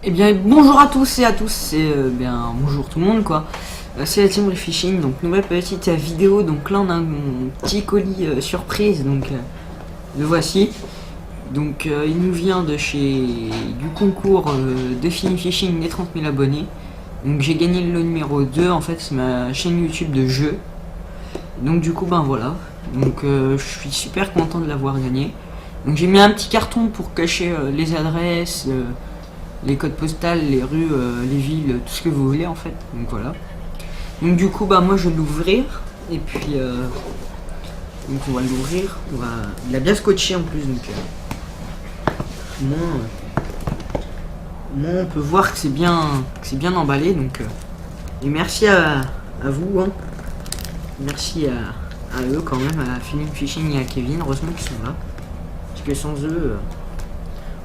Eh bien bonjour à tous et à tous, et bien bonjour tout le monde quoi. C'est la team Refishing, donc nouvelle petite vidéo. Donc là on a un petit colis surprise, donc le voici. Donc il nous vient de chez du concours de Fishing des 30 000 abonnés. Donc j'ai gagné le lot numéro 2, en fait c'est ma chaîne YouTube de jeu. Donc du coup ben voilà, donc je suis super content de l'avoir gagné. Donc j'ai mis un petit carton pour cacher les adresses, les codes postales, les rues, les villes, tout ce que vous voulez en fait. Donc voilà. Donc du coup bah moi je vais l'ouvrir et puis donc on va l'ouvrir. Il a bien scotché en plus, donc on peut voir que c'est bien emballé. Donc et merci à vous hein. Merci à eux quand même, à Philippe Fishing et à Kevin, heureusement qu'ils sont là. Parce que sans eux,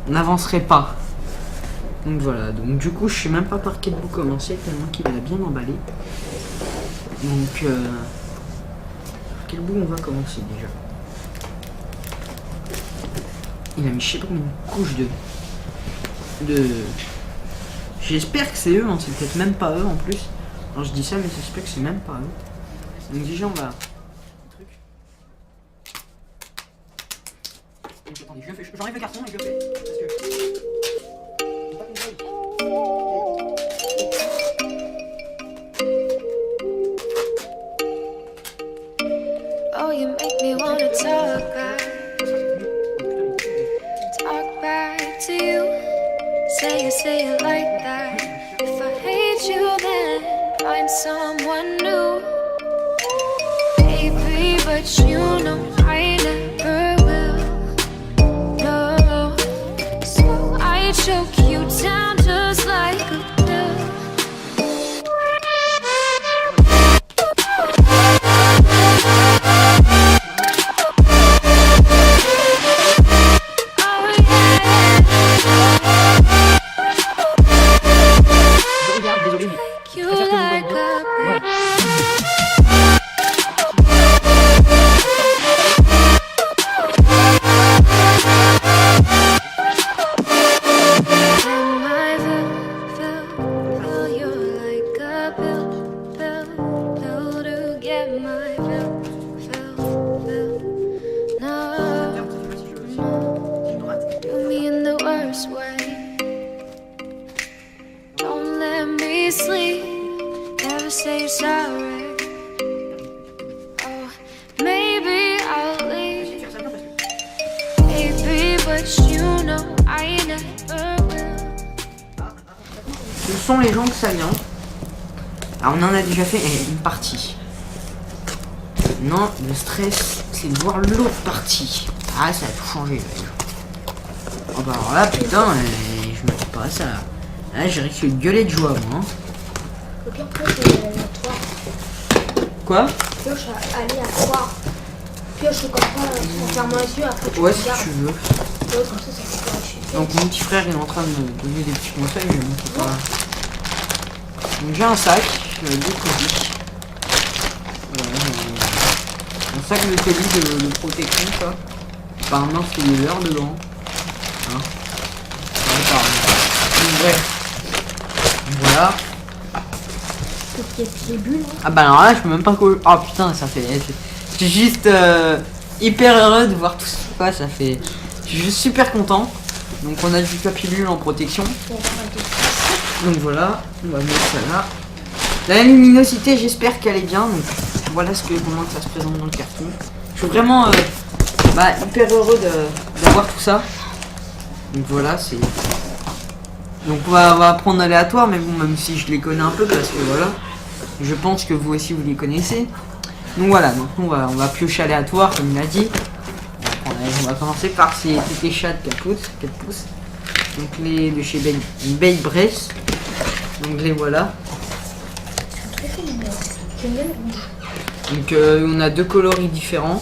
on n'avancerait pas. Donc voilà, donc du coup je sais même pas par quel bout commencer tellement qu'il a bien emballé. Donc par quel bout on va commencer déjà? Il a mis je sais pas une couche de... J'espère que c'est eux, hein, c'est peut-être même pas eux en plus. Alors je dis ça mais j'espère que c'est même pas eux. Donc déjà on va... Attendez, j'enlève le carton et je le fais parce que... Oh, you make me wanna talk back to you. Say it like that. If I hate you, then find someone new. Baby, but you know I never will. No, so I choke you down just like a pill. Sleep, never say sorry. Oh, maybe I'll leave. Baby, but you know I never will. Ce sont les gens que ça vient. Alors on en a déjà fait une partie. Non, le stress, c'est de voir l'autre partie. Ah, ça a tout changé. Oh bah alors là, putain, je m'attends pas à ça. Là, j'ai risqué de gueuler de joie, moi. Le pire truc, c'est aléatoire. Quoi? Pioche aléatoire. Pioche comme ça, en fermant les yeux, après tu ouais, si regardes. tu veux. Ouais, comme ça fait pas chuter. Donc mon petit frère il est en train de me donner des petits conseils, je ne sais pas. Donc j'ai un sac, deux colis. Un sac de colis de protection, ça. Apparemment c'est des heures dedans. Hein? Ouais, voilà. Ah bah alors là je peux même pas coller. Oh putain, ça fait... Je suis juste hyper heureux de voir tout ça. Ça fait... Je suis juste super content. Donc on a du capilule en protection. Donc voilà, on va mettre ça là. La luminosité j'espère qu'elle est bien. Donc voilà comment ça se présente dans le carton. Je suis vraiment hyper heureux d'avoir tout ça. Donc voilà, c'est... Donc on va prendre aléatoire, mais bon, même si je les connais un peu, parce que voilà, je pense que vous aussi vous les connaissez. Donc voilà, donc on va piocher aléatoire comme il a dit. On va commencer par ces petits chats de 4 pouces. Donc les de chez Bay Brace. Donc les voilà. Donc on a deux coloris différents.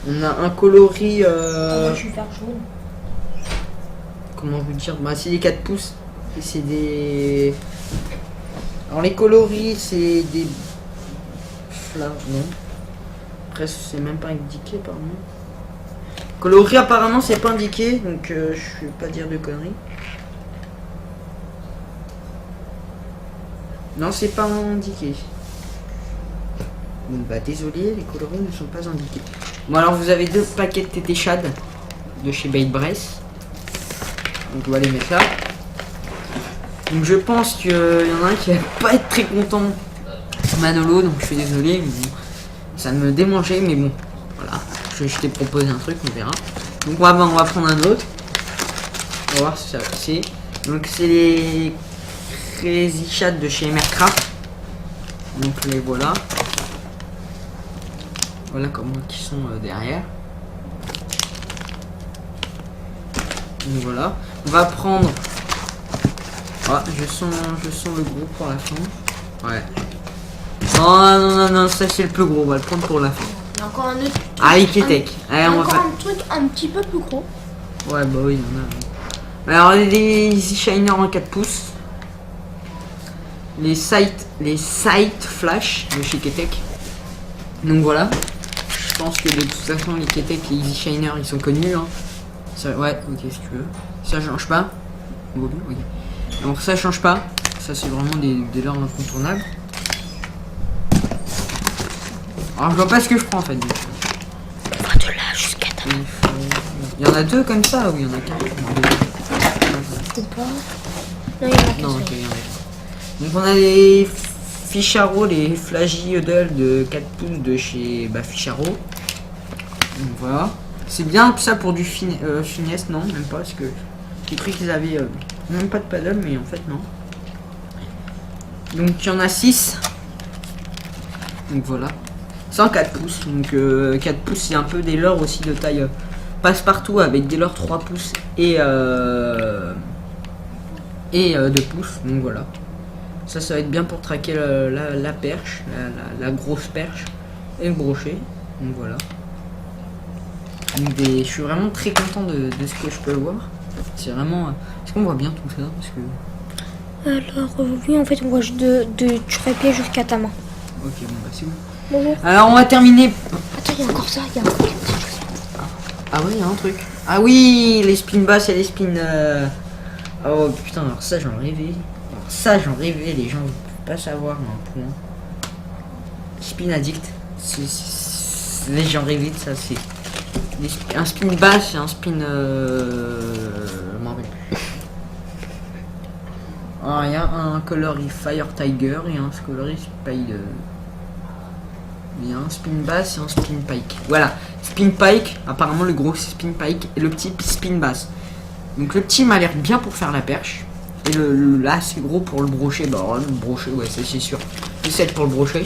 On a un coloris... Je suis vert jaune. Comment vous dire? Bah c'est des 4 pouces. Et c'est des... Alors les coloris c'est des... Là, non. Après c'est même pas indiqué apparemment. Coloris apparemment c'est pas indiqué, donc je vais pas dire de conneries. Non, c'est pas indiqué. Bon, bah désolé, les coloris ne sont pas indiqués. Bon, alors vous avez 2 paquets de TT Shad de chez Bait Brace. Donc on va les mettre là. Donc je pense qu'il y en a un qui va pas être très content, Manolo, donc je suis désolé, mais bon, ça me démangeait, mais bon, voilà, je t'ai proposé un truc, on verra. Donc on va prendre un autre, on va voir si ça va passer. Donc c'est les Crazy Shad de chez Emercraft, donc les voilà. Voilà comment ils sont derrière. Donc voilà, on va prendre. Ah, je sens le gros pour la fin. Ouais. Non, ça c'est le plus gros, on va le prendre pour la fin. Il y a encore un autre. Ah, Iketek. Allez, on va Encore faire. un truc un petit peu plus gros. Ouais, bah oui, il y en a. Alors, les Easy Shiner en 4 pouces. Les Sight Flash de chez Iketek. Donc voilà. Je pense que de toute façon, les Iketek et Easy Shiner ils sont connus. Hein. Ça, ouais, ok, si tu veux. Ça change pas. Ok. Donc ça change pas, ça c'est vraiment des leurres incontournables. Alors je vois pas ce que je prends en fait. On va de là jusqu'à ta. Il y en a 2 comme ça ou il y en a 4? Ou pas. Non, il y en a qu'un Non, seul. ok, il y en a. Donc on a les Ficharo, les Flashy Huddle de 4 pouces de chez Ficharo. Donc voilà. C'est bien ça pour du finesse, non, même pas parce que j'ai cru qu'ils avaient même pas de paddle, mais en fait non. Donc il y en a 6. Donc voilà. 104 pouces. Donc 4 pouces c'est un peu des leurres aussi de taille passe-partout avec des leurres 3 pouces et 2 pouces. Donc voilà. Ça va être bien pour traquer la perche, la grosse perche et le brochet. Donc voilà. Donc je suis vraiment très content de ce que je peux voir. C'est vraiment. Est-ce qu'on voit bien tout ça parce que... Alors, oui, en fait, on voit de trépied jusqu'à ta main. Ok, bon bah c'est bon. Bonjour. Alors on va terminer. Attends, il y a encore ça, il y a encore quelque chose. Ah ouais, il y a un truc. Ah oui, les spin bass et les spin. Oh putain, alors ça j'en rêvais. Les gens ne peuvent pas savoir un point. Spin addict. J'en rêvais de ça, c'est. Un spin bass et un spin. Je m'en rappelle plus. Alors il y a un coloris Fire Tiger et un coloris Spider. Il y a un spin bass et un spin pike. Voilà, spin pike, apparemment le gros c'est spin pike et le petit spin bass. Donc le petit m'a l'air bien pour faire la perche. Et là c'est gros pour le brochet. Bah alors, le brochet, ouais, ça c'est sûr. Le 7 pour le brochet.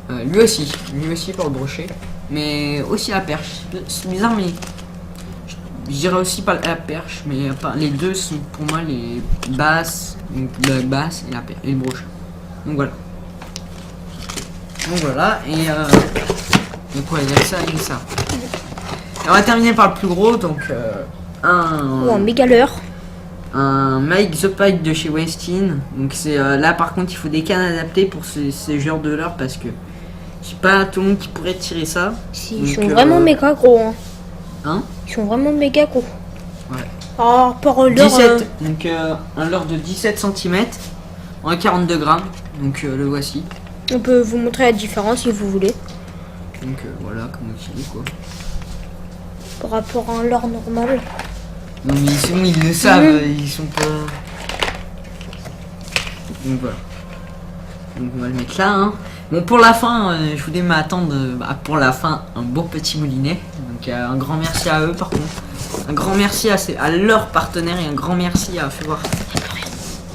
Lui aussi pour le brochet. Mais aussi la perche. C'est bizarre, mais je dirais aussi pas la perche, mais les deux sont pour moi les basses. Donc la basse et le brochet. Donc voilà. Et quoi, il y a ça et ça. Et on va terminer par le plus gros, donc un méga leurre. un Mike the Pike de chez Westin. Donc c'est là par contre il faut des cannes adaptées pour ces genres de leurres parce que c'est pas tout le monde qui pourrait tirer ça. Si, Donc, ils sont vraiment méga gros. Hein. Hein? Ils sont vraiment méga gros. Ouais. Oh, pour leurre. 17, donc un leurre de 17 cm en 42 grammes. Donc le voici. On peut vous montrer la différence si vous voulez. Donc voilà comment il est quoi. Par rapport à un leurre normal. Non mais ils le savent, ils sont pas. Donc voilà. Donc on va le mettre là. Hein. Bon pour la fin, je voulais m'attendre pour la fin un beau petit moulinet. Donc un grand merci à eux par contre. Un grand merci à leurs partenaires et un grand merci à Fais voir.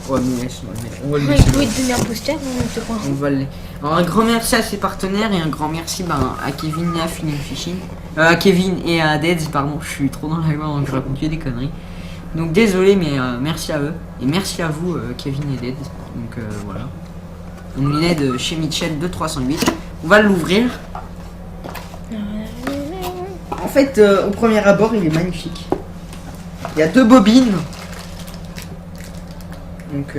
Ouais mais laisse-moi le mettre. On va le Vous laisser. pouvez te donner un poster On va le... Alors un grand merci à ses partenaires et un grand merci à Kevin et à Feeling Fishing. À Kevin et à Deads, pardon, je suis trop dans la gloire donc je raconte que des conneries. Donc désolé mais merci à eux. Et merci à vous Kevin et Deads. Donc voilà. Un moulinet de chez Mitchell de 308. On va l'ouvrir. En fait au premier abord il est magnifique. Il y a 2 bobines. Donc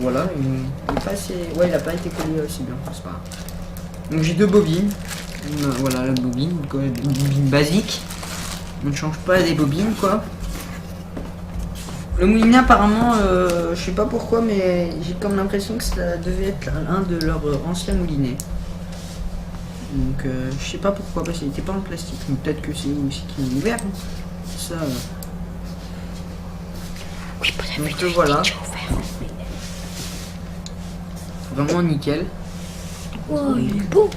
voilà, il est pas assez... Ouais, il a pas été collé aussi bien, c'est pas grave. Donc j'ai 2 bobines. Voilà la bobine, donc, une bobine basique. On ne change pas des bobines quoi. Le moulinet apparemment, je sais pas pourquoi, mais j'ai comme l'impression que ça devait être un de leurs anciens moulinets. Donc je sais pas pourquoi, parce qu'il était pas en plastique, mais peut-être que c'est aussi qu'il est ouvert. Hein. Ça. Oui, bonne Donc voilà. ouvert. Vraiment nickel. Oh, il est beau.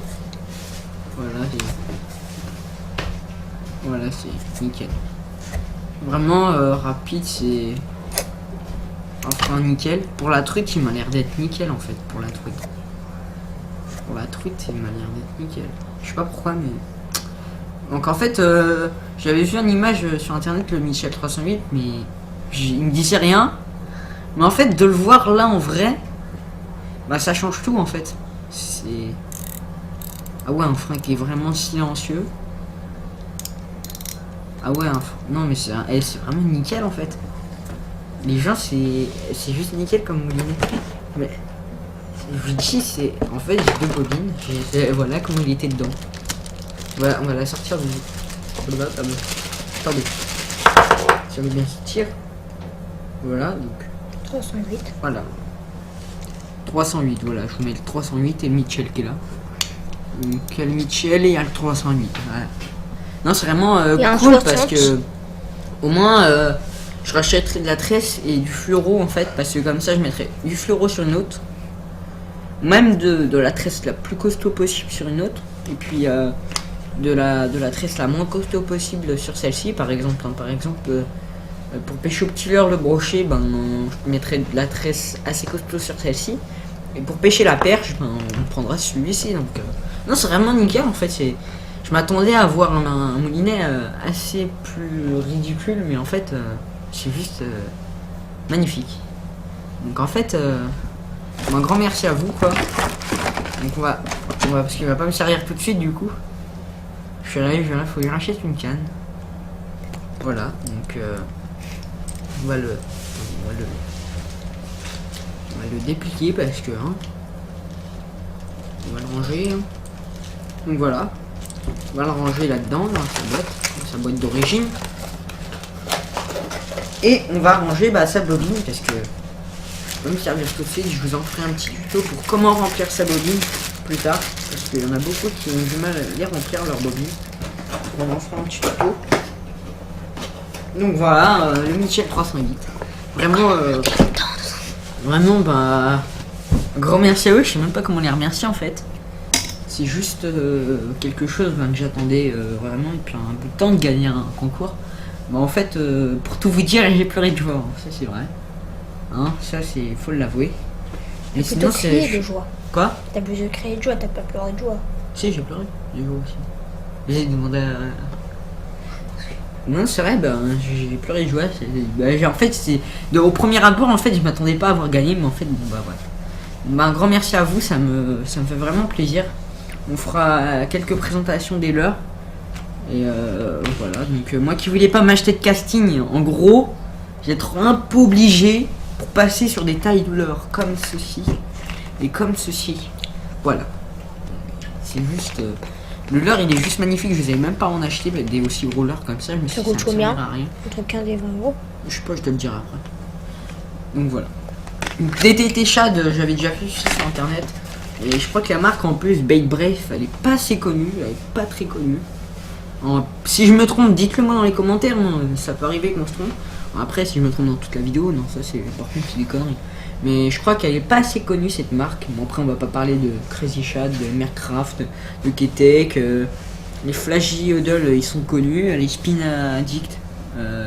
Voilà, c'est nickel. Vraiment rapide, c'est enfin nickel. Pour la truite, il m'a l'air d'être nickel en fait. Pour la truite, il m'a l'air d'être nickel. Je sais pas pourquoi, mais donc en fait, j'avais vu une image sur internet, le Michel 308, mais il me disait rien. Mais en fait, de le voir là en vrai, bah ça change tout en fait. C'est ah ouais, un frein qui est vraiment silencieux. Ah ouais, non mais c'est vraiment nickel en fait. Les gens c'est juste nickel comme moulinet. Mais je vous dis, c'est en fait j'ai deux bobines. Voilà comment il était dedans. Voilà, on va la sortir du. Attendez. Ça veut bien sortir. Voilà donc. 308. Voilà. 308, voilà, je vous mets le 308 et le Mitchell qui est là. Donc il y a le Mitchell et il y a le 308. Voilà. Non, c'est vraiment cool parce que au moins je rachèterai de la tresse et du fluoro en fait, parce que comme ça je mettrai du fluoro sur une autre, même de la tresse la plus costaud possible sur une autre, et puis de la tresse la moins costaud possible sur celle-ci, par exemple. Pour pêcher au petit leurre le brochet, ben je mettrai de la tresse assez costaud sur celle-ci, et pour pêcher la perche, ben on prendra celui-ci. Donc non, c'est vraiment nickel en fait. Je m'attendais à avoir un moulinet assez plus ridicule, mais en fait, c'est juste magnifique. Donc en fait, un grand merci à vous quoi. Donc on va parce qu'il va pas me servir tout de suite du coup. Je vais faut que je rachète une canne. Voilà, donc on va le dépliquer parce que on va le ranger. Hein. Donc voilà. On va le ranger là-dedans, dans sa boîte d'origine. Et on va ranger sa bobine, parce que je peux me servir tout de suite. Je vous en ferai un petit tuto pour comment remplir sa bobine plus tard, parce qu'il y en a beaucoup qui ont du mal à les remplir leur bobine. On en fera un petit tuto. Donc voilà, le Mitchell 308. Vraiment, un grand merci à eux. Je sais même pas comment les remercier en fait. C'est juste quelque chose que j'attendais vraiment depuis un bout de temps de gagner un concours. Bah en fait, pour tout vous dire, j'ai pleuré de joie. Hein. Ça c'est vrai. Hein, ça c'est, faut l'avouer. Mais sinon c'est crié de joie. Quoi? T'as plutôt crié de joie, t'as pas pleuré de joie. Si, j'ai pleuré de joie aussi. J'ai demandé à... Non, c'est vrai, j'ai pleuré de joie. En fait, au premier abord, en fait, je m'attendais pas à avoir gagné, mais en fait, voilà. Un grand merci à vous, ça me fait vraiment plaisir. On fera quelques présentations des leurs. Et voilà, donc moi qui voulais pas m'acheter de casting, en gros, j'être un peu obligé pour passer sur des tailles de leurre comme ceci et comme ceci. Voilà. C'est juste... le leurre il est juste magnifique, je vais même pas en acheter des aussi gros leurres comme ça. Je me suis dit, ça ne servira à rien. Entre 15 et 20 euros. Je sais pas, je te le dirai après. Donc voilà. DTT Shad, j'avais déjà vu sur internet. Et je crois que la marque en plus, Bait Brave, elle est pas assez connue, elle est pas très connue. Si je me trompe, dites-le moi dans les commentaires, hein, ça peut arriver qu'on se trompe. Après, si je me trompe dans toute la vidéo, non, ça c'est par contre c'est des conneries. Mais je crois qu'elle est pas assez connue cette marque. Bon, après, on va pas parler de Crazy Shad, de Mercraft, de Ketek. Les Flashy Huddle, ils sont connus. Les Spin Addict.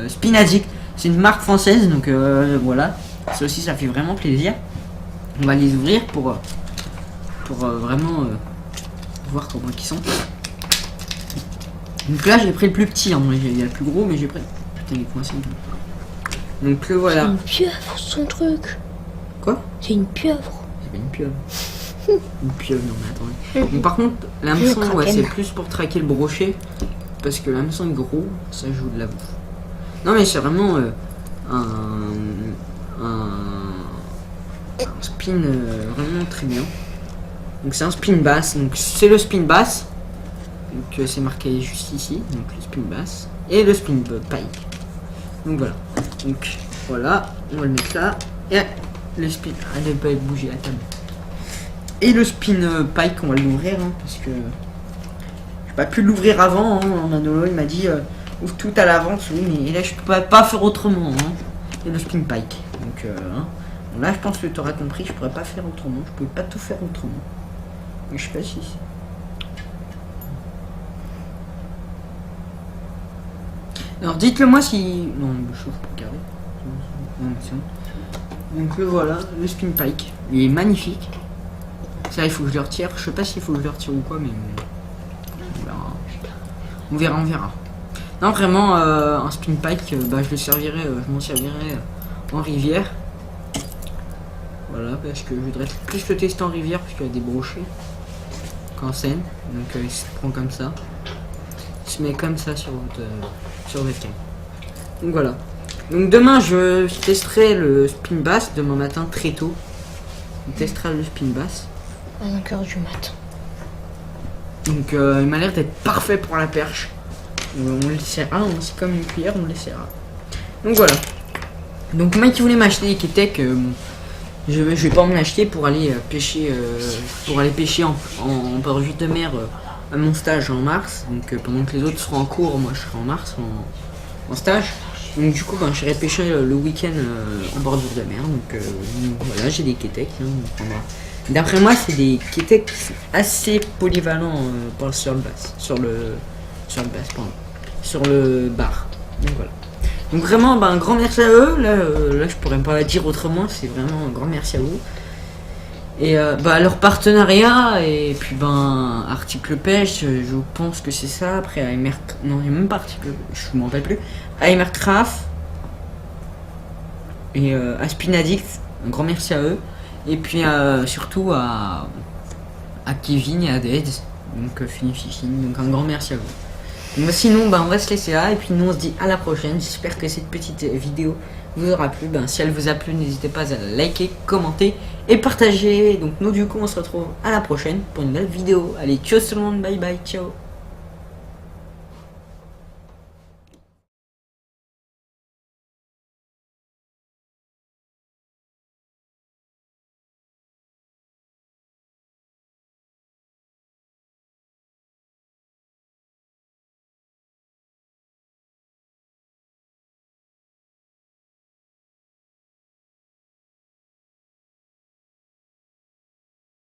Spin Addict, c'est une marque française, donc voilà. Ça aussi, ça fait vraiment plaisir. On va les ouvrir pour vraiment voir comment ils sont. Donc là j'ai pris le plus petit, hein. Il y a le plus gros mais j'ai pris... Putain il est coincé. Donc le voilà. C'est une pieuvre son truc. Quoi? C'est une pieuvre. C'est pas une pieuvre. Une pieuvre, non mais attendez. Donc par contre l'hameçon ouais, c'est plus pour traquer le brochet. Parce que l'hameçon est gros, ça joue de la bouffe. Non mais c'est vraiment un spin vraiment très bien. Donc c'est un spin bass, donc c'est le spin bass. Donc c'est marqué juste ici, donc le spin bass et le spin paille. Donc voilà. Donc Voilà, on va le mettre là. Et le spin, elle ne peut pas bouger la table. Et le spin pike, on va l'ouvrir hein, parce que j'ai pas pu l'ouvrir avant. Hein. Manolo il m'a dit ouvre tout à l'avance, oui, mais là je peux pas faire autrement. Hein. Et le spin pike. Donc hein. Bon, là je pense que tu auras compris, je pourrais pas faire autrement. Je pouvais pas tout faire autrement. Mais je sais pas si. Alors dites-le moi si. Non, je chauffe pour regarder. Non, c'est bon. Donc le voilà, le spin pike. Il est magnifique. Ça, il faut que je le retire. Je sais pas s'il faut que je le retire ou quoi, mais on verra. On verra, on verra. Non, vraiment, un spin pike, bah, je le servirai, je m'en servirai en rivière. Voilà, parce que je voudrais plus le tester en rivière, parce qu'il y a des brochets qu'en scène. Donc il se prend comme ça. Il se met comme ça sur votre webcam. Donc voilà. Donc demain, je testerai le spin bass, demain matin très tôt. On testera le spin bass. À 5h du mat. Donc il m'a l'air d'être parfait pour la perche. On le serra, c'est comme une cuillère, on le serra. Donc voilà. Donc moi qui voulais m'acheter des Ketek, je vais pas m'en acheter pour aller pêcher en bordure de mer à mon stage en mars. Donc pendant que les autres seront en cours, moi je serai en mars en stage. Donc du coup ben, j'irai pêcher le week-end en bordure de mer. Donc voilà, j'ai des Ketek. Hein, d'après moi, c'est des Ketek assez polyvalents sur le bass, sur le bar. Donc voilà. Donc vraiment, ben, un grand merci à eux. Là, je pourrais pas dire autrement. C'est vraiment un grand merci à vous. Et bah, leur partenariat et puis ben Article Pêche, je pense que c'est ça. Après AMR, non, il n'y a même pas Article, je m'en rappelle plus. AMR Craft et à Spin Addict, un grand merci à eux. Et puis surtout à Kevin et à Dead, donc Finififine, donc un grand merci à vous. Donc, sinon on va se laisser là et puis nous on se dit à la prochaine. J'espère que cette petite vidéo vous aura plu. Si elle vous a plu, n'hésitez pas à liker, commenter et partager. Donc nous du coup on se retrouve à la prochaine pour une nouvelle vidéo. Allez, ciao tout le monde, bye bye, ciao.